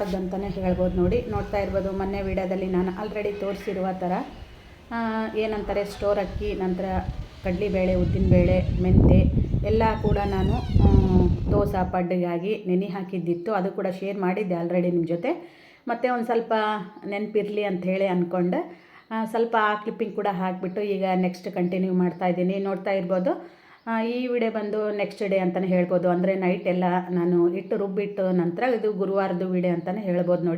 ಗುರುವಾರದ್ದು ಅಂತಲೇ ಹೇಳ್ಬೋದು. ನೋಡ್ತಾ ಇರ್ಬೋದು, ಮೊನ್ನೆ ವಿಡಿಯೋದಲ್ಲಿ ನಾನು ಆಲ್ರೆಡಿ ತೋರಿಸಿರುವ ಥರ ಏನಂತಾರೆ ಸ್ಟೋರ್ ಅಕ್ಕಿ, ನಂತರ ಕಡಲೆಬೇಳೆ, ಉದ್ದಿನಬೇಳೆ, ಮೆಂತೆ ಎಲ್ಲ ಕೂಡ ನಾನು ದೋಸೆ ಪಡ್ಡಿಗಾಗಿ ನೆನೆ ಹಾಕಿದ್ದಿತ್ತು. ಅದು ಕೂಡ ಶೇರ್ ಮಾಡಿದ್ದೆ ಆಲ್ರೆಡಿ ನಿಮ್ಮ ಜೊತೆ. ಮತ್ತು ಒಂದು ಸ್ವಲ್ಪ ನೆನಪಿರಲಿ ಅಂಥೇಳಿ ಅಂದ್ಕೊಂಡು ಸ್ವಲ್ಪ ಆ ಕ್ಲಿಪ್ಪಿಂಗ್ ಕೂಡ ಹಾಕಿಬಿಟ್ಟು ಈಗ ನೆಕ್ಸ್ಟ್ ಕಂಟಿನ್ಯೂ ಮಾಡ್ತಾಯಿದ್ದೀನಿ. ನೋಡ್ತಾ ಇರ್ಬೋದು, ಈ ವಿಡಿಯೋ ಬಂದು ನೆಕ್ಸ್ಟ್ ಡೇ ಅಂತಲೇ ಹೇಳ್ಬೋದು. ಅಂದರೆ ನೈಟ್ ಎಲ್ಲ ನಾನು ಹಿಟ್ಟು ರುಬ್ಬಿಟ್ಟು ನಂತರ ಇದು ಗುರುವಾರದ್ದು ವಿಡಿಯೋ ಅಂತಲೇ ಹೇಳ್ಬೋದು.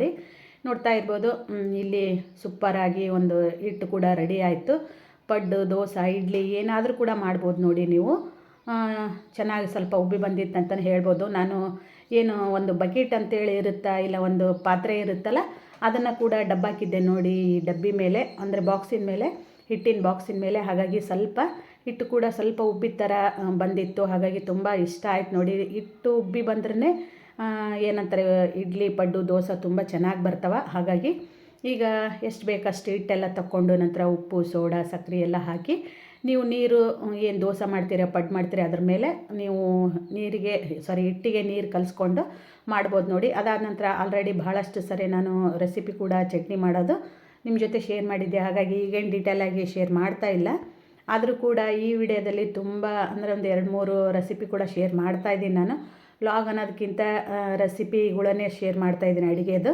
ನೋಡ್ತಾ ಇರ್ಬೋದು, ಇಲ್ಲಿ ಸೂಪರಾಗಿ ಒಂದು ಹಿಟ್ಟು ಕೂಡ ರೆಡಿ ಆಯಿತು. ಪಡ್ಡು, ದೋಸೆ, ಇಡ್ಲಿ ಏನಾದರೂ ಕೂಡ ಮಾಡ್ಬೋದು ನೀವು. ಚೆನ್ನಾಗಿ ಸ್ವಲ್ಪ ಉಬ್ಬಿ ಬಂದಿತ್ತು ಅಂತಲೇ ಹೇಳ್ಬೋದು. ನಾನು ಏನು ಒಂದು ಬಕೆಟ್ ಅಂತೇಳಿ ಇರುತ್ತಾ, ಇಲ್ಲ ಒಂದು ಪಾತ್ರೆ ಇರುತ್ತಲ್ಲ, ಅದನ್ನು ಕೂಡ ಡಬ್ಬಾಕಿದ್ದೆ ಈ ಡಬ್ಬಿ ಮೇಲೆ, ಅಂದರೆ ಬಾಕ್ಸಿನ ಮೇಲೆ, ಹಿಟ್ಟಿನ ಬಾಕ್ಸಿನ ಮೇಲೆ. ಹಾಗಾಗಿ ಸ್ವಲ್ಪ ಹಿಟ್ಟು ಕೂಡ ಸ್ವಲ್ಪ ಉಬ್ಬಿದ ಥರ ಬಂದಿತ್ತು. ಹಾಗಾಗಿ ತುಂಬ ಇಷ್ಟ ಆಯ್ತು ಹಿಟ್ಟು ಉಬ್ಬಿ ಬಂದ್ರೇ ಏನಂತಾರೆ ಇಡ್ಲಿ, ಪಡ್ಡು, ದೋಸೆ ತುಂಬ ಚೆನ್ನಾಗಿ ಬರ್ತವೆ. ಹಾಗಾಗಿ ಈಗ ಎಷ್ಟು ಬೇಕಷ್ಟು ಹಿಟ್ಟೆಲ್ಲ ತಕ್ಕೊಂಡು ನಂತರ ಉಪ್ಪು, ಸೋಡಾ, ಸಕ್ಕರೆ ಎಲ್ಲ ಹಾಕಿ ನೀವು ನೀರು ಏನು ದೋಸೆ ಮಾಡ್ತೀರಾ, ಪಡ್ಡು ಮಾಡ್ತೀರಾ, ಅದ್ರ ಮೇಲೆ ನೀವು ಹಿಟ್ಟಿಗೆ ನೀರು ಕಲಿಸ್ಕೊಂಡು ಮಾಡ್ಬೋದು. ಅದಾದ ನಂತರ ಆಲ್ರೆಡಿ ಬಹಳಷ್ಟು ಸರಿ ನಾನು ರೆಸಿಪಿ ಕೂಡ ಚಟ್ನಿ ಮಾಡೋದು ನಿಮ್ಮ ಜೊತೆ ಶೇರ್ ಮಾಡಿದ್ದೆ. ಹಾಗಾಗಿ ಈಗೇನು ಡೀಟೇಲಾಗಿ ಶೇರ್ ಮಾಡ್ತಾ ಇಲ್ಲ. ಆದರೂ ಕೂಡ ಈ ವಿಡಿಯೋದಲ್ಲಿ ತುಂಬ ಅಂದರೆ ಒಂದು 2-3 ರೆಸಿಪಿ ಕೂಡ ಶೇರ್ ಮಾಡ್ತಾಯಿದ್ದೀನಿ. ನಾನು ವ್ಲಾಗ್ ಅನ್ನೋದಕ್ಕಿಂತ ರೆಸಿಪಿಗಳನ್ನೇ ಶೇರ್ ಮಾಡ್ತಾಯಿದ್ದೀನಿ ಅಡುಗೆದು.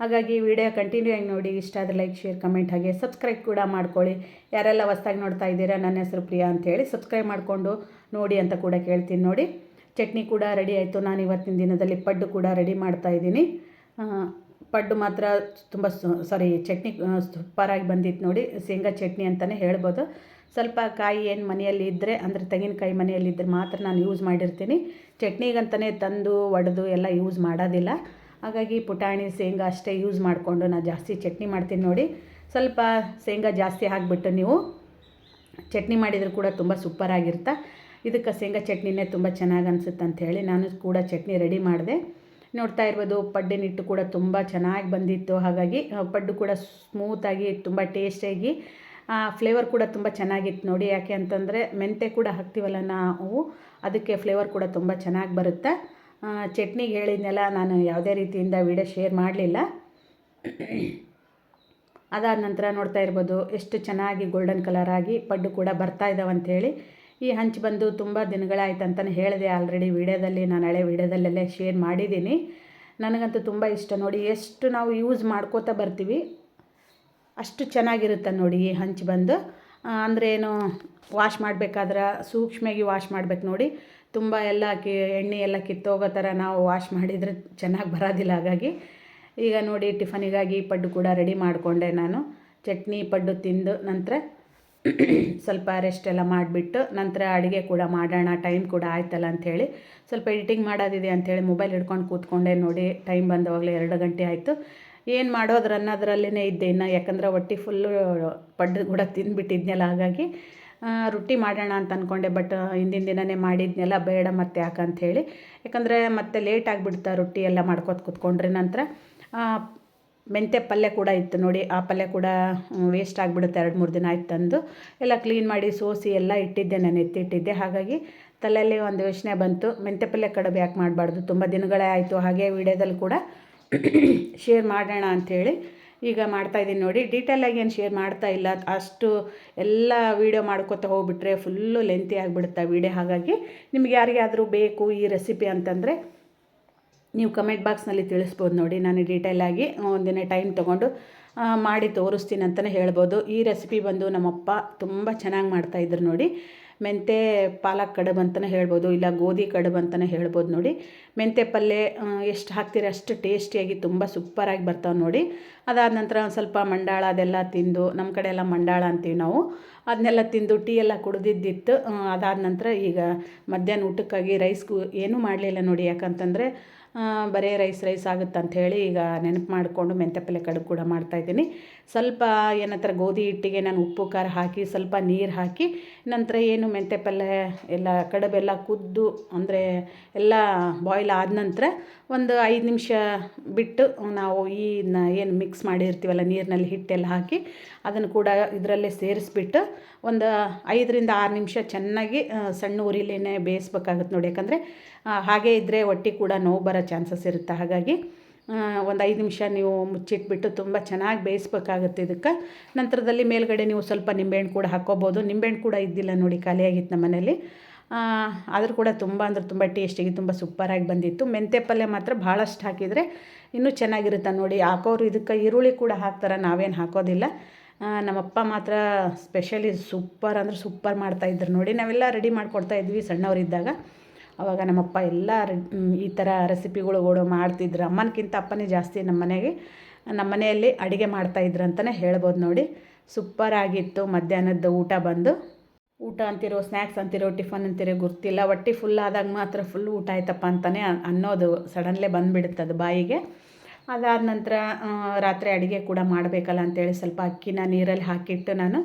ಹಾಗಾಗಿ ವಿಡಿಯೋ ಕಂಟಿನ್ಯೂ ಆಗಿ ನೋಡಿ. ಇಷ್ಟ ಆದರೆ ಲೈಕ್, ಶೇರ್, ಕಮೆಂಟ್, ಹಾಗೆ ಸಬ್ಸ್ಕ್ರೈಬ್ ಕೂಡ ಮಾಡ್ಕೊಳ್ಳಿ. ಯಾರೆಲ್ಲ ಹೊಸ್ದಾಗಿ ನೋಡ್ತಾ ಇದ್ದೀರಾ, ನನ್ನ ಹೆಸರು ಪ್ರಿಯಾ ಅಂಥೇಳಿ ಸಬ್ಸ್ಕ್ರೈಬ್ ಮಾಡಿಕೊಂಡು ನೋಡಿ ಅಂತ ಕೂಡ ಕೇಳ್ತೀನಿ. ಚಟ್ನಿ ಕೂಡ ರೆಡಿ ಆಯಿತು. ನಾನು ಇವತ್ತಿನ ದಿನದಲ್ಲಿ ಪಡ್ಡು ಕೂಡ ರೆಡಿ ಮಾಡ್ತಾಯಿದ್ದೀನಿ. ಪಡ್ಡು ಮಾತ್ರ ತುಂಬ ಚಟ್ನಿ ಸೂಪರಾಗಿ ಬಂದಿತ್ತು ಶೇಂಗಾ ಚಟ್ನಿ ಅಂತಲೇ ಹೇಳ್ಬೋದು. ಸ್ವಲ್ಪ ಕಾಯಿ ಏನು ಮನೆಯಲ್ಲಿ ಇದ್ದರೆ, ಅಂದರೆ ತೆಂಗಿನಕಾಯಿ ಮನೆಯಲ್ಲಿದ್ದರೆ ಮಾತ್ರ ನಾನು ಯೂಸ್ ಮಾಡಿರ್ತೀನಿ. ಚಟ್ನಿಗಂತಲೇ ತಂದು ಒಡೆದು ಎಲ್ಲ ಯೂಸ್ ಮಾಡೋದಿಲ್ಲ. ಹಾಗಾಗಿ ಪುಟಾಣಿ, ಶೇಂಗಾ ಅಷ್ಟೇ ಯೂಸ್ ಮಾಡಿಕೊಂಡು ನಾನು ಜಾಸ್ತಿ ಚಟ್ನಿ ಮಾಡ್ತೀನಿ. ಸ್ವಲ್ಪ ಶೇಂಗಾ ಜಾಸ್ತಿ ಹಾಕಿಬಿಟ್ಟು ನೀವು ಚಟ್ನಿ ಮಾಡಿದರೂ ಕೂಡ ತುಂಬ ಸೂಪರಾಗಿರುತ್ತೆ. ಇದಕ್ಕೆ ಶೇಂಗಾ ಚಟ್ನಿನೇ ತುಂಬ ಚೆನ್ನಾಗಿ ಅನಿಸುತ್ತೆ ಅಂಥೇಳಿ ನಾನು ಕೂಡ ಚಟ್ನಿ ರೆಡಿ ಮಾಡಿದೆ. ನೋಡ್ತಾ ಇರ್ಬೋದು, ಪಡ್ಡಿನ ಹಿಟ್ಟು ಕೂಡ ತುಂಬ ಚೆನ್ನಾಗಿ ಬಂದಿತ್ತು. ಹಾಗಾಗಿ ಪಡ್ಡು ಕೂಡ ಸ್ಮೂತಾಗಿ ತುಂಬ ಟೇಸ್ಟಿಯಾಗಿ ಫ್ಲೇವರ್ ಕೂಡ ತುಂಬ ಚೆನ್ನಾಗಿತ್ತು ಯಾಕೆ ಅಂತಂದರೆ ಮೆಂತೆ ಕೂಡ ಹಾಕ್ತೀವಲ್ಲ ನಾವು, ಅದಕ್ಕೆ ಫ್ಲೇವರ್ ಕೂಡ ತುಂಬ ಚೆನ್ನಾಗಿ ಬರುತ್ತೆ. ಚಟ್ನಿಗೆ ಹೇಳಿದ್ನೆಲ್ಲ ನಾನು ಯಾವುದೇ ರೀತಿಯಿಂದ ವಿಡಿಯೋ ಶೇರ್ ಮಾಡಲಿಲ್ಲ. ಅದಾದ ನಂತರ ನೋಡ್ತಾ ಇರ್ಬೋದು ಎಷ್ಟು ಚೆನ್ನಾಗಿ ಗೋಲ್ಡನ್ ಕಲರ್ ಆಗಿ ಪಡ್ಡು ಕೂಡ ಬರ್ತಾ ಇದ್ದಾವೆ ಅಂಥೇಳಿ. ಈ ಹಂಚು ಬಂದು ತುಂಬ ದಿನಗಳಾಯ್ತು ಅಂತಲೇ ಹೇಳಿದೆ ಆಲ್ರೆಡಿ ವಿಡಿಯೋದಲ್ಲಿ. ನಾನು ಹಳೆ ವಿಡಿಯೋದಲ್ಲೆಲ್ಲ ಶೇರ್ ಮಾಡಿದ್ದೀನಿ. ನನಗಂತೂ ತುಂಬ ಇಷ್ಟ ಎಷ್ಟು ನಾವು ಯೂಸ್ ಮಾಡ್ಕೋತಾ ಬರ್ತೀವಿ ಅಷ್ಟು ಚೆನ್ನಾಗಿರುತ್ತೆ ಈ ಹಂಚು ಬಂದು. ಅಂದರೆ ಏನು ವಾಶ್ ಮಾಡಬೇಕಾದ್ರೆ ಸೂಕ್ಷ್ಮವಾಗಿ ವಾಶ್ ಮಾಡಬೇಕು ತುಂಬ ಎಲ್ಲ ಎಣ್ಣೆ ಎಲ್ಲ ಕಿತ್ತೋಗೋ ಥರ ನಾವು ವಾಶ್ ಮಾಡಿದರೆ ಚೆನ್ನಾಗಿ ಬರೋದಿಲ್ಲ. ಹಾಗಾಗಿ ಈಗ ಟಿಫನಿಗಾಗಿ ಪಡ್ಡು ಕೂಡ ರೆಡಿ ಮಾಡಿಕೊಂಡೆ ನಾನು. ಚಟ್ನಿ, ಪಡ್ಡು ತಿಂದು ನಂತರ ಸ್ವಲ್ಪ ರೆಸ್ಟ್ ಎಲ್ಲ ಮಾಡಿಬಿಟ್ಟು ನಂತರ ಅಡುಗೆ ಕೂಡ ಮಾಡೋಣ, ಟೈಮ್ ಕೂಡ ಆಯ್ತಲ್ಲ ಅಂಥೇಳಿ ಸ್ವಲ್ಪ ಎಡಿಟಿಂಗ್ ಮಾಡೋದಿದೆ ಅಂಥೇಳಿ ಮೊಬೈಲ್ ಹಿಡ್ಕೊಂಡು ಕೂತ್ಕೊಂಡೆ. ಟೈಮ್ ಬಂದವಾಗಲೇ 2 ಗಂಟೆ ಆಯಿತು. ಏನು ಮಾಡೋದ್ರ ಅನ್ನೋದ್ರಲ್ಲೇ ಇದ್ದೆ ಇನ್ನು, ಯಾಕಂದರೆ ಹೊಟ್ಟೆ ಫುಲ್ಲು ಪಡ್ಡು ಕೂಡ ತಿಂದುಬಿಟ್ಟಿದ್ನಲ್ಲ. ಹಾಗಾಗಿ ರೊಟ್ಟಿ ಮಾಡೋಣ ಅಂತ ಅಂದ್ಕೊಂಡೆ. ಬಟ್ ಹಿಂದಿನ ದಿನವೇ ಮಾಡಿದ್ನೆಲ್ಲ, ಬೇಡ ಮತ್ತೆ ಯಾಕಂಥೇಳಿ, ಯಾಕಂದರೆ ಮತ್ತೆ ಲೇಟ್ ಆಗಿಬಿಡ್ತಾ ರೊಟ್ಟಿ ಎಲ್ಲ ಮಾಡ್ಕೊತ ಕೂತ್ಕೊಂಡ್ರೆ. ನಂತರ ಮೆಂತ್ಯ ಪಲ್ಯ ಕೂಡ ಇತ್ತು ಆ ಪಲ್ಯ ಕೂಡ ವೇಸ್ಟ್ ಆಗಿಬಿಡುತ್ತೆ. 2-3 ದಿನ ಆಯ್ತು ತಂದು ಎಲ್ಲ ಕ್ಲೀನ್ ಮಾಡಿ ಸೋಸಿ ಎಲ್ಲ ಇಟ್ಟಿದ್ದೆ, ನಾನು ಎತ್ತಿಟ್ಟಿದ್ದೆ. ಹಾಗಾಗಿ ತಲೆಯಲ್ಲಿ ಒಂದು ಯೋಚನೆ ಬಂತು, ಮೆಂತ್ಯ ಪಲ್ಯ ಕಡುಬು ಯಾಕೆ ಮಾಡಬಾರ್ದು, ತುಂಬ ದಿನಗಳೇ ಆಯಿತು. ಹಾಗೆ ವಿಡಿಯೋದಲ್ಲಿ ಕೂಡ ಶೇರ್ ಮಾಡೋಣ ಅಂಥೇಳಿ ಈಗ ಮಾಡ್ತಾಯಿದ್ದೀನಿ. ಡೀಟೇಲಾಗಿ ಏನು ಶೇರ್ ಮಾಡ್ತಾ ಇಲ್ಲ, ಅಷ್ಟು ಎಲ್ಲ ವೀಡಿಯೋ ಮಾಡ್ಕೊತಾ ಹೋಗ್ಬಿಟ್ರೆ ಫುಲ್ಲು ಲೆಂತಿ ಆಗಿಬಿಡುತ್ತೆ ವೀಡಿಯೋ. ಹಾಗಾಗಿ ನಿಮ್ಗೆ ಯಾರಿಗಾದರೂ ಬೇಕು ಈ ರೆಸಿಪಿ ಅಂತಂದರೆ ನೀವು ಕಮೆಂಟ್ ಬಾಕ್ಸ್ನಲ್ಲಿ ತಿಳಿಸ್ಬೋದು ನಾನು ಡೀಟೇಲಾಗಿ ಒಂದಿನ ಟೈಮ್ ತೊಗೊಂಡು ಮಾಡಿ ತೋರಿಸ್ತೀನಿ ಅಂತಲೇ ಹೇಳ್ಬೋದು. ಈ ರೆಸಿಪಿ ಬಂದು ನಮ್ಮಪ್ಪ ತುಂಬ ಚೆನ್ನಾಗಿ ಮಾಡ್ತಾಯಿದ್ರು ಮೆಂತೆ ಪಾಲಕ್ ಕಡುಬು ಅಂತಲೇ ಹೇಳ್ಬೋದು, ಇಲ್ಲ ಗೋಧಿ ಕಡುಬು ಅಂತಲೇ ಹೇಳ್ಬೋದು. ಮೆಂತೆ ಪಲ್ಯ ಎಷ್ಟು ಹಾಕ್ತೀರಿ ಅಷ್ಟು ಟೇಸ್ಟಿಯಾಗಿ ತುಂಬ ಸೂಪರಾಗಿ ಬರ್ತಾವೆ ಅದಾದ ನಂತರ ಒಂದು ಸ್ವಲ್ಪ ಮಂಡಾಳ ಅದೆಲ್ಲ ತಿಂದು, ನಮ್ಮ ಕಡೆ ಎಲ್ಲ ಮಂಡಾಳ ಅಂತೀವಿ ನಾವು, ಅದನ್ನೆಲ್ಲ ತಿಂದು ಟೀ ಎಲ್ಲ ಕುಡಿದಿದ್ದಿತ್ತು. ಅದಾದ ನಂತರ ಈಗ ಮಧ್ಯಾಹ್ನ ಊಟಕ್ಕಾಗಿ ರೈಸ್ಗೂ ಏನೂ ಮಾಡಲಿಲ್ಲ ಯಾಕಂತಂದರೆ ಬರೀ ರೈಸ್ ಆಗುತ್ತೆ ಅಂಥೇಳಿ ಈಗ ನೆನಪು ಮಾಡಿಕೊಂಡು ಮೆಂತ್ಯ ಪಲ್ಯ ಕಡುಬು ಕೂಡ ಮಾಡ್ತಾಯಿದ್ದೀನಿ. ಸ್ವಲ್ಪ ಏನಂತಾರೆ ಗೋಧಿ ಹಿಟ್ಟಿಗೆ ನಾನು ಉಪ್ಪು ಖಾರ ಹಾಕಿ ಸ್ವಲ್ಪ ನೀರು ಹಾಕಿ ನಂತರ ಏನು ಮೆಂತ್ಯ ಪಲ್ಯ ಎಲ್ಲ ಕಡುಬೆಲ್ಲ ಕುದ್ದು ಅಂದರೆ ಎಲ್ಲ ಬಾಯ್ಲ್ ಆದ ನಂತರ ಒಂದು 5 ನಿಮಿಷ ಬಿಟ್ಟು ನಾವು ಏನು ಮಿಕ್ಸ್ ಮಾಡಿರ್ತೀವಲ್ಲ ನೀರಿನಲ್ಲಿ ಹಿಟ್ಟೆಲ್ಲ ಹಾಕಿ ಅದನ್ನು ಕೂಡ ಇದರಲ್ಲೇ ಸೇರಿಸ್ಬಿಟ್ಟು ಒಂದು 5-6 ನಿಮಿಷ ಚೆನ್ನಾಗಿ ಸಣ್ಣ ಉರಿಲೇನೆ ಬೇಯಿಸ್ಬೇಕಾಗುತ್ತೆ ಯಾಕಂದರೆ ಹಾಗೇ ಇದ್ದರೆ ಹೊಟ್ಟೆ ಕೂಡ ನೋವು ಬರೋ ಚಾನ್ಸಸ್ ಇರುತ್ತೆ. ಹಾಗಾಗಿ ಒಂದು 5 ನಿಮಿಷ ನೀವು ಮುಚ್ಚಿಟ್ಬಿಟ್ಟು ತುಂಬ ಚೆನ್ನಾಗಿ ಬೇಯಿಸ್ಬೇಕಾಗುತ್ತೆ ಇದಕ್ಕೆ. ನಂತರದಲ್ಲಿ ಮೇಲ್ಗಡೆ ನೀವು ಸ್ವಲ್ಪ ನಿಂಬೆಹಣ್ಣು ಕೂಡ ಹಾಕ್ಕೋಬೋದು. ನಿಂಬೆಹಣ್ಣು ಕೂಡ ಇದ್ದಿಲ್ಲ ನೋಡಿ, ಖಾಲಿಯಾಗಿತ್ತು ನಮ್ಮ ಮನೇಲಿ. ಆದರೂ ಕೂಡ ತುಂಬ ಅಂದರೆ ತುಂಬ ಟೇಸ್ಟಿಗೆ ತುಂಬ ಸೂಪರಾಗಿ ಬಂದಿತ್ತು. ಮೆಂತ್ಯ ಪಲ್ಯ ಮಾತ್ರ ಭಾಳಷ್ಟು ಹಾಕಿದರೆ ಇನ್ನೂ ಚೆನ್ನಾಗಿರುತ್ತೆ ನೋಡಿ. ಹಾಕೋರು ಇದಕ್ಕೆ ಈರುಳ್ಳಿ ಕೂಡ ಹಾಕ್ತಾರೆ, ನಾವೇನು ಹಾಕೋದಿಲ್ಲ. ನಮ್ಮಪ್ಪ ಮಾತ್ರ ಸ್ಪೆಷಲಿ ಸೂಪರ್ ಅಂದರೆ ಸೂಪರ್ ಮಾಡ್ತಾಯಿದ್ರು ನೋಡಿ. ನಾವೆಲ್ಲ ರೆಡಿ ಮಾಡ್ಕೊಡ್ತಾಯಿದ್ವಿ ಸಣ್ಣವರಿದ್ದಾಗ. ಆವಾಗ ನಮ್ಮಪ್ಪ ಎಲ್ಲ ಈ ಥರ ರೆಸಿಪಿಗಳು ಮಾಡ್ತಿದ್ರು. ಅಮ್ಮನಕ್ಕಿಂತ ಅಪ್ಪನೇ ಜಾಸ್ತಿ ನಮ್ಮ ಮನೆಯಲ್ಲಿ ಅಡುಗೆ ಮಾಡ್ತಾಯಿದ್ರು ಅಂತಲೇ ಹೇಳ್ಬೋದು ನೋಡಿ. ಸೂಪರಾಗಿತ್ತು. ಮಧ್ಯಾಹ್ನದ ಊಟ ಅಂತಿರೋ, ಸ್ನ್ಯಾಕ್ಸ್ ಅಂತಿರೋ, ಟಿಫನ್ ಅಂತಿರೋ ಗೊತ್ತಿಲ್ಲ. ಹೊಟ್ಟೆ ಫುಲ್ ಆದಾಗ ಮಾತ್ರ ಫುಲ್ ಊಟ ಆಯ್ತಪ್ಪ ಅಂತಲೇ ಅನ್ನೋದು ಸಡನ್ಲೇ ಬಂದುಬಿಡುತ್ತೆ ಅದು ಬಾಯಿಗೆ. ಅದಾದ ನಂತರ ರಾತ್ರಿ ಅಡುಗೆ ಕೂಡ ಮಾಡಬೇಕಲ್ಲ ಅಂಥೇಳಿ ಸ್ವಲ್ಪ ಅಕ್ಕಿನ ನೀರಲ್ಲಿ ಹಾಕಿಟ್ಟು ನಾನು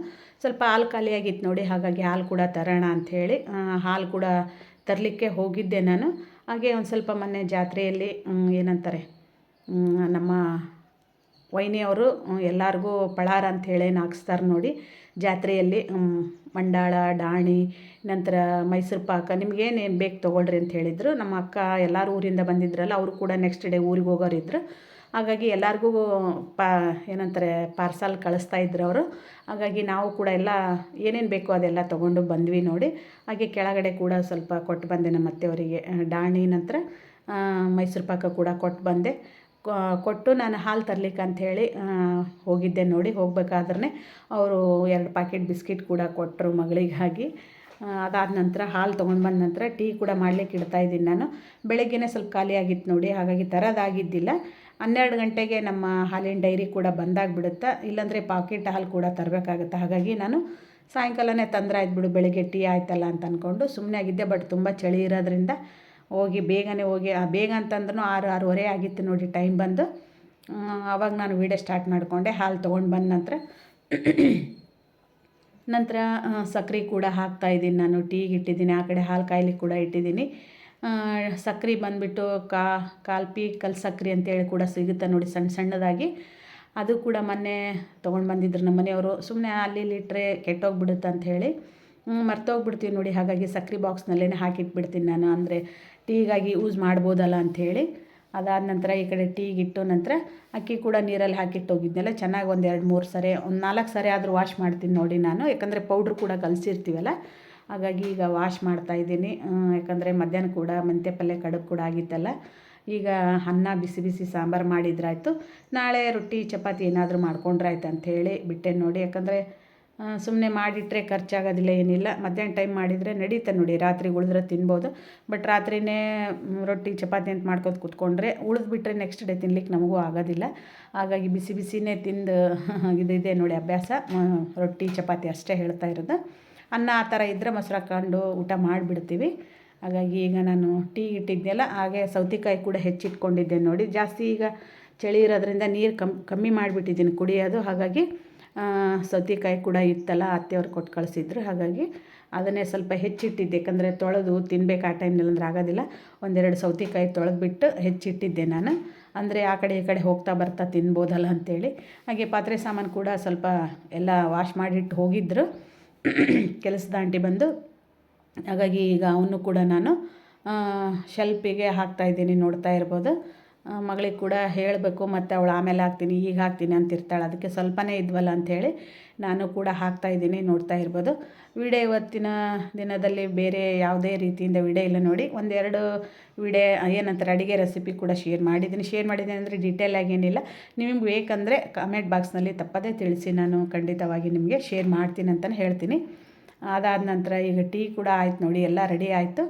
ಸ್ವಲ್ಪ ಹಾಲು ಖಾಲಿಯಾಗಿತ್ತು ನೋಡಿ, ಹಾಗಾಗಿ ಹಾಲು ಕೂಡ ತರೋಣ ಅಂಥೇಳಿ ಹಾಲು ಕೂಡ ತರಲಿಕ್ಕೆ ಹೋಗಿದ್ದೆ ನಾನು. ಹಾಗೆ ಒಂದು ಸ್ವಲ್ಪ ಮೊನ್ನೆ ಜಾತ್ರೆಯಲ್ಲಿ ಏನಂತಾರೆ, ನಮ್ಮ ವೈನಿಯವರು ಎಲ್ಲರಿಗೂ ಪಳಾರ ಅಂಥೇಳಿ ಹಾಕ್ಸ್ತಾರೆ ನೋಡಿ ಜಾತ್ರೆಯಲ್ಲಿ. ಮಂಡಾಳ, ಡಾಣಿ, ನಂತರ ಮೈಸೂರು ಪಾಕ, ನಿಮ್ಗೇನೇನು ಬೇಕು ತೊಗೊಳ್ರಿ ಅಂತ ಹೇಳಿದರು. ನಮ್ಮ ಅಕ್ಕ ಎಲ್ಲರೂ ಊರಿಂದ ಬಂದಿದ್ರಲ್ಲ, ಅವರು ಕೂಡ ನೆಕ್ಸ್ಟ್ ಡೇ ಊರಿಗೆ ಹೋಗೋರಿದ್ರು. ಹಾಗಾಗಿ ಎಲ್ಲರಿಗೂ ಏನಂತಾರೆ ಪಾರ್ಸಲ್ ಕಳಿಸ್ತಾಯಿದ್ರು ಅವರು. ಹಾಗಾಗಿ ನಾವು ಕೂಡ ಎಲ್ಲ ಏನೇನು ಬೇಕೋ ಅದೆಲ್ಲ ತೊಗೊಂಡು ಬಂದ್ವಿ ನೋಡಿ. ಹಾಗೆ ಕೆಳಗಡೆ ಕೂಡ ಸ್ವಲ್ಪ ಕೊಟ್ಟು ಬಂದೆ ನಮ್ಮ ಅತ್ತೆಯವರಿಗೆ. ಡಾಣಿ ನಂತರ ಮೈಸೂರು ಪಾಕ ಕೂಡ ಕೊಟ್ಟು ಬಂದೆ. ಕೊಟ್ಟು ನಾನು ಹಾಲು ತರ್ಲಿಕ್ಕೆ ಅಂಥೇಳಿ ಹೋಗಿದ್ದೆ ನೋಡಿ. ಹೋಗ್ಬೇಕಾದ್ರೆ ಅವರು 2 ಪ್ಯಾಕೆಟ್ ಬಿಸ್ಕಿಟ್ ಕೂಡ ಕೊಟ್ಟರು ಮಗಳಿಗಾಗಿ. ಅದಾದ ನಂತರ ಹಾಲು ತೊಗೊಂಡು ಬಂದ ನಂತರ ಟೀ ಕೂಡ ಮಾಡಲಿಕ್ಕೆ ಇಡ್ತಾಯಿದ್ದೀನಿ ನಾನು. ಬೆಳಗ್ಗೆನೇ ಸ್ವಲ್ಪ ಖಾಲಿಯಾಗಿತ್ತು ನೋಡಿ, ಹಾಗಾಗಿ ತರೋದಾಗಿದ್ದಿಲ್ಲ. 12 ಗಂಟೆಗೆ ನಮ್ಮ ಹಾಲಿನ ಡೈರಿ ಕೂಡ ಬಂದಾಗಿಬಿಡುತ್ತೆ, ಇಲ್ಲಾಂದರೆ ಪಾಕೆಟ್ ಹಾಲು ಕೂಡ ತರಬೇಕಾಗುತ್ತೆ. ಹಾಗಾಗಿ ನಾನು ಸಾಯಂಕಾಲನೇ ತಂದ್ರೆ ಆಯ್ತು ಬಿಡು, ಬೆಳಗ್ಗೆ ಟೀ ಆಯ್ತಲ್ಲ ಅಂತ ಅಂದ್ಕೊಂಡು ಸುಮ್ಮನೆ ಆಗಿದ್ದೆ. ಬಟ್ ತುಂಬ ಚಳಿ ಇರೋದ್ರಿಂದ ಬೇಗ ಬೇಗ ಅಂತಂದ್ರೂ 6-6:30 ಆಗಿತ್ತು ನೋಡಿ ಟೈಮ್ ಬಂದು. ಆವಾಗ ನಾನು ವೀಡಿಯೋ ಸ್ಟಾರ್ಟ್ ಮಾಡಿಕೊಂಡೆ. ಹಾಲು ತೊಗೊಂಡು ಬಂದ ನಂತರ ಸಕ್ಕರೆ ಕೂಡ ಹಾಕ್ತಾಯಿದ್ದೀನಿ ನಾನು. ಟೀಗೆ ಇಟ್ಟಿದ್ದೀನಿ, ಆ ಕಡೆ ಹಾಲು ಕಾಯ್ಲಿಕ್ಕೆ ಕೂಡ ಇಟ್ಟಿದ್ದೀನಿ. ಸಕ್ಕರೆ ಬಂದುಬಿಟ್ಟು ಕಾಲು ಪೀ ಕಲ್ ಸಕ್ಕರೆ ಅಂತೇಳಿ ಕೂಡ ಸಿಗುತ್ತೆ ನೋಡಿ, ಸಣ್ಣ ಸಣ್ಣದಾಗಿ. ಅದು ಕೂಡ ಮೊನ್ನೆ ತೊಗೊಂಡು ಬಂದಿದ್ರು ನಮ್ಮ ಮನೆಯವರು. ಸುಮ್ಮನೆ ಅಲ್ಲಿ ಇಟ್ಟರೆ ಕೆಟ್ಟೋಗ್ಬಿಡುತ್ತೆ ಅಂಥೇಳಿ ಮರ್ತೋಗ್ಬಿಡ್ತೀವಿ ನೋಡಿ. ಹಾಗಾಗಿ ಸಕ್ಕರೆ ಬಾಕ್ಸ್ನಲ್ಲೇ ಹಾಕಿಟ್ಬಿಡ್ತೀನಿ ನಾನು, ಅಂದರೆ ಟೀಗಾಗಿ ಯೂಸ್ ಮಾಡ್ಬೋದಲ್ಲ ಅಂಥೇಳಿ. ಅದಾದ ನಂತರ ಈ ಕಡೆ ಟೀಗಿಟ್ಟು ನಂತರ ಅಕ್ಕಿ ಕೂಡ ನೀರಲ್ಲಿ ಹಾಕಿಟ್ಟು ಹೋಗಿದ್ನೆಲ್ಲ ಚೆನ್ನಾಗಿ ಒಂದು 2-3 ಸರಿ, ಒಂದು 4 ಸರಿ ಆದರೂ ವಾಶ್ ಮಾಡ್ತೀನಿ ನೋಡಿ ನಾನು. ಯಾಕಂದರೆ ಪೌಡ್ರ್ ಕೂಡ ಕಲಸಿರ್ತೀವಲ್ಲ, ಹಾಗಾಗಿ ಈಗ ವಾಶ್ ಮಾಡ್ತಾಯಿದ್ದೀನಿ. ಯಾಕಂದರೆ ಮಧ್ಯಾಹ್ನ ಕೂಡ ಮೆಂತ್ಯ ಪಲ್ಯ ಕಡುಬು ಕೂಡ ಆಗಿತ್ತಲ್ಲ. ಈಗ ಅನ್ನ ಬಿಸಿ ಬಿಸಿ ಸಾಂಬಾರು ಮಾಡಿದ್ರಾಯ್ತು. ನಾಳೆ ರೊಟ್ಟಿ ಚಪಾತಿ ಏನಾದರೂ ಮಾಡ್ಕೊಂಡ್ರಾಯ್ತು ಅಂಥೇಳಿ ಬಿಟ್ಟೆ ನೋಡಿ. ಯಾಕಂದರೆ ಸುಮ್ಮನೆ ಮಾಡಿಟ್ರೆ ಖರ್ಚಾಗೋದಿಲ್ಲ, ಏನಿಲ್ಲ. ಮಧ್ಯಾಹ್ನ ಟೈಮ್ ಮಾಡಿದರೆ ನಡೀತೆ ನೋಡಿ, ರಾತ್ರಿ ಉಳಿದ್ರೆ ತಿನ್ಬೋದು. ಬಟ್ ರಾತ್ರಿಯೇ ರೊಟ್ಟಿ ಚಪಾತಿ ಅಂತ ಮಾಡ್ಕೊಂಡು ಕೂತ್ಕೊಂಡ್ರೆ ಉಳಿದ್ಬಿಟ್ರೆ ನೆಕ್ಸ್ಟ್ ಡೇ ತಿನ್ಲಿಕ್ಕೆ ನಮಗೂ ಆಗೋದಿಲ್ಲ. ಹಾಗಾಗಿ ಬಿಸಿ ಬಿಸಿನೇ ತಿಂದು ಇದೆ ನೋಡಿ ಅಭ್ಯಾಸ. ರೊಟ್ಟಿ ಚಪಾತಿ ಅಷ್ಟೇ ಹೇಳ್ತಾ ಇರೋದು. ಅನ್ನ ಆ ಥರ ಇದ್ದರೆ ಮೊಸರು ಹಾಕ್ಕೊಂಡು ಊಟ ಮಾಡಿಬಿಡ್ತೀವಿ. ಹಾಗಾಗಿ ಈಗ ನಾನು ಟೀ ಇಟ್ಟಿದ್ದೆಲ್ಲ, ಹಾಗೆ ಸೌತೆಕಾಯಿ ಕೂಡ ಹೆಚ್ಚಿಟ್ಕೊಂಡಿದ್ದೆ ನೋಡಿ. ಜಾಸ್ತಿ ಈಗ ಚಳಿ ಇರೋದ್ರಿಂದ ನೀರು ಕಮ್ಮಿ ಮಾಡಿಬಿಟ್ಟಿದ್ದೀನಿ ಕುಡಿಯೋದು. ಹಾಗಾಗಿ ಸೌತೆಕಾಯಿ ಕೂಡ ಇತ್ತಲ್ಲ, ಅತ್ತೆಯವ್ರು ಕೊಟ್ಟು ಕಳಿಸಿದ್ರು. ಹಾಗಾಗಿ ಅದನ್ನೇ ಸ್ವಲ್ಪ ಹೆಚ್ಚಿಟ್ಟಿದ್ದೆ, ಯಾಕಂದರೆ ತೊಳೆದು ತಿನ್ಬೇಕು ಆ ಟೈಮ್ನಲ್ಲಿ ಅಂದ್ರೆ ಆಗೋದಿಲ್ಲ. 1-2 ಸೌತೆಕಾಯಿ ತೊಳೆದ್ಬಿಟ್ಟು ಹೆಚ್ಚಿಟ್ಟಿದ್ದೆ ನಾನು, ಅಂದರೆ ಆ ಕಡೆ ಈ ಕಡೆ ಹೋಗ್ತಾ ಬರ್ತಾ ತಿನ್ಬೋದಲ್ಲ ಅಂಥೇಳಿ. ಹಾಗೆ ಪಾತ್ರೆ ಸಾಮಾನು ಕೂಡ ಸ್ವಲ್ಪ ಎಲ್ಲ ವಾಶ್ ಮಾಡಿಟ್ಟು ಹೋಗಿದ್ದರು ಕೆಲಸದ ಆಂಟಿ ಬಂದು. ಹಾಗಾಗಿ ಈಗ ಅವನು ಕೂಡ ನಾನು ಶೆಲ್ಫಿಗೆ ಹಾಕ್ತಾಯಿದ್ದೀನಿ, ನೋಡ್ತಾ ಇರ್ಬೋದು. ಮಗಳಿಗೆ ಕೂಡ ಹೇಳಬೇಕು, ಮತ್ತು ಅವಳು ಆಮೇಲೆ ಹಾಕ್ತೀನಿ ಈಗ ಹಾಕ್ತೀನಿ ಅಂತಿರ್ತಾಳೆ. ಅದಕ್ಕೆ ಸ್ವಲ್ಪನೇ ಇದ್ವಲ್ಲ ಅಂಥೇಳಿ ನಾನು ಕೂಡ ಹಾಕ್ತಾಯಿದ್ದೀನಿ, ನೋಡ್ತಾ ಇರ್ಬೋದು. ವಿಡಿಯೋ ಇವತ್ತಿನ ದಿನದಲ್ಲಿ ಬೇರೆ ಯಾವುದೇ ರೀತಿಯಿಂದ ವಿಡಿಯೋ ಇಲ್ಲ ನೋಡಿ. 1-2 ವಿಡಿಯೋ ಏನಂತಾರೆ ಅಡುಗೆ ರೆಸಿಪಿ ಕೂಡ ಶೇರ್ ಮಾಡಿದ್ದೀನಿ ಅಂದರೆ ಡೀಟೇಲಾಗಿ ಏನಿಲ್ಲ. ನಿಮಗೆ ಬೇಕಂದರೆ ಕಮೆಂಟ್ ಬಾಕ್ಸ್ನಲ್ಲಿ ತಪ್ಪದೇ ತಿಳಿಸಿ, ನಾನು ಖಂಡಿತವಾಗಿ ನಿಮಗೆ ಶೇರ್ ಮಾಡ್ತೀನಿ ಅಂತಲೇ ಹೇಳ್ತೀನಿ. ಅದಾದ ನಂತರ ಈಗ ಟೀ ಕೂಡ ಆಯ್ತು ನೋಡಿ, ಎಲ್ಲ ರೆಡಿ ಆಯಿತು.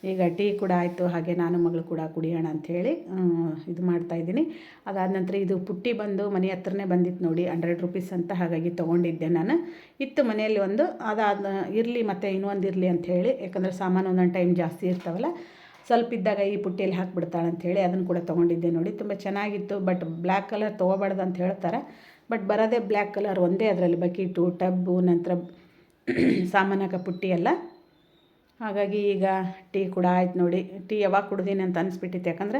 ಈಗ ಟೀ ಕೂಡ ಆಯಿತು, ಹಾಗೆ ನಾನು ಮಗಳು ಕೂಡ ಕುಡಿಯೋಣ ಅಂಥೇಳಿ ಇದು ಮಾಡ್ತಾಯಿದ್ದೀನಿ. ಅದಾದ ನಂತರ ಇದು ಪುಟ್ಟಿ ಬಂದು ಮನೆ ಹತ್ರನೇ ಬಂದಿತ್ತು ನೋಡಿ, 100 ರೂಪೀಸ್ ಅಂತ. ಹಾಗಾಗಿ ತೊಗೊಂಡಿದ್ದೆ ನಾನು. ಇತ್ತು ಮನೆಯಲ್ಲಿ ಒಂದು, ಅದಾದ ಇರಲಿ ಮತ್ತು ಇನ್ನೊಂದು ಇರಲಿ ಅಂಥೇಳಿ. ಯಾಕಂದರೆ ಸಾಮಾನು ಒಂದೊಂದು ಟೈಮ್ ಜಾಸ್ತಿ ಇರ್ತಾವಲ್ಲ, ಸ್ವಲ್ಪ ಇದ್ದಾಗ ಈ ಪುಟ್ಟಿಯಲ್ಲಿ ಹಾಕಿಬಿಡ್ತಾಳೆ ಅಂಥೇಳಿ ಅದನ್ನು ಕೂಡ ತೊಗೊಂಡಿದ್ದೆ ನೋಡಿ. ತುಂಬ ಚೆನ್ನಾಗಿತ್ತು. ಬಟ್ ಬ್ಲ್ಯಾಕ್ ಕಲರ್ ತೊಗೋಬಾರ್ದು ಅಂತ ಹೇಳ್ತಾರೆ. ಬಟ್ ಬರೋದೇ ಬ್ಲ್ಯಾಕ್ ಕಲರ್ ಒಂದೇ, ಅದರಲ್ಲಿ ಬಕೀಟು, ಟಬ್ಬು, ನಂತರ ಸಾಮಾನಕ ಪುಟ್ಟಿ ಎಲ್ಲ. ಹಾಗಾಗಿ ಈಗ ಟೀ ಕೂಡ ಆಯ್ತು ನೋಡಿ. ಟೀ ಯಾವಾಗ ಕುಡ್ದೀನಿ ಅಂತ ಅನಿಸ್ಬಿಟ್ಟಿತ್ತು, ಯಾಕಂದರೆ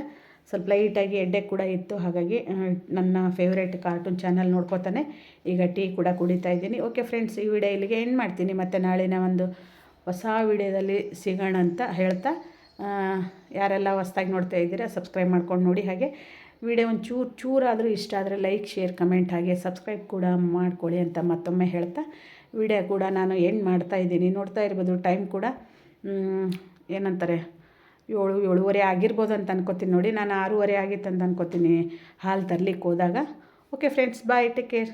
ಸ್ವಲ್ಪ ಲೈಟಾಗಿ ಎಡ್ಡೆ ಕೂಡ ಇತ್ತು. ಹಾಗಾಗಿ ನನ್ನ ಫೇವ್ರೇಟ್ ಕಾರ್ಟೂನ್ ಚಾನಲ್ ನೋಡ್ಕೋತಾನೆ ಈಗ ಟೀ ಕೂಡ ಕುಡಿತಾ ಇದ್ದೀನಿ. ಓಕೆ ಫ್ರೆಂಡ್ಸ್, ಈ ವಿಡಿಯೋ ಇಲ್ಲಿಗೆ ಎಂಡ್ ಮಾಡ್ತೀನಿ. ಮತ್ತು ನಾಳಿನ ಒಂದು ಹೊಸ ವಿಡಿಯೋದಲ್ಲಿ ಸಿಗೋಣ ಅಂತ ಹೇಳ್ತಾ ಯಾರೆಲ್ಲ ಹೊಸ್ದಾಗಿ ನೋಡ್ತಾ ಇದ್ದೀರಾ ಸಬ್ಸ್ಕ್ರೈಬ್ ಮಾಡ್ಕೊಂಡು ನೋಡಿ. ಹಾಗೆ ವಿಡಿಯೋ ಒಂದು ಚೂರಾದರೂ ಇಷ್ಟ ಆದರೆ ಲೈಕ್ ಶೇರ್ ಕಮೆಂಟ್ ಹಾಗೆ ಸಬ್ಸ್ಕ್ರೈಬ್ ಕೂಡ ಮಾಡ್ಕೊಳ್ಳಿ ಅಂತ ಮತ್ತೊಮ್ಮೆ ಹೇಳ್ತಾ ವಿಡಿಯೋ ಕೂಡ ನಾನು ಎಂಡ್ ಮಾಡ್ತಾಯಿದ್ದೀನಿ. ನೋಡ್ತಾ ಇರ್ಬೋದು ಟೈಮ್ ಕೂಡ ಏನಂತಾರೆ 7:30 ಆಗಿರ್ಬೋದು ಅಂತ ಅನ್ಕೋತೀನಿ. ನೋಡಿ ನಾನು 6:30 ಆಗಿತ್ತು ಅಂತ ಅನ್ಕೋತೀನಿ ಹಾಲು ತರಲಿಕ್ಕೆ ಹೋದಾಗ. ಓಕೆ ಫ್ರೆಂಡ್ಸ್, ಬಾಯ್, ಟೇಕ್ ಕೇರ್.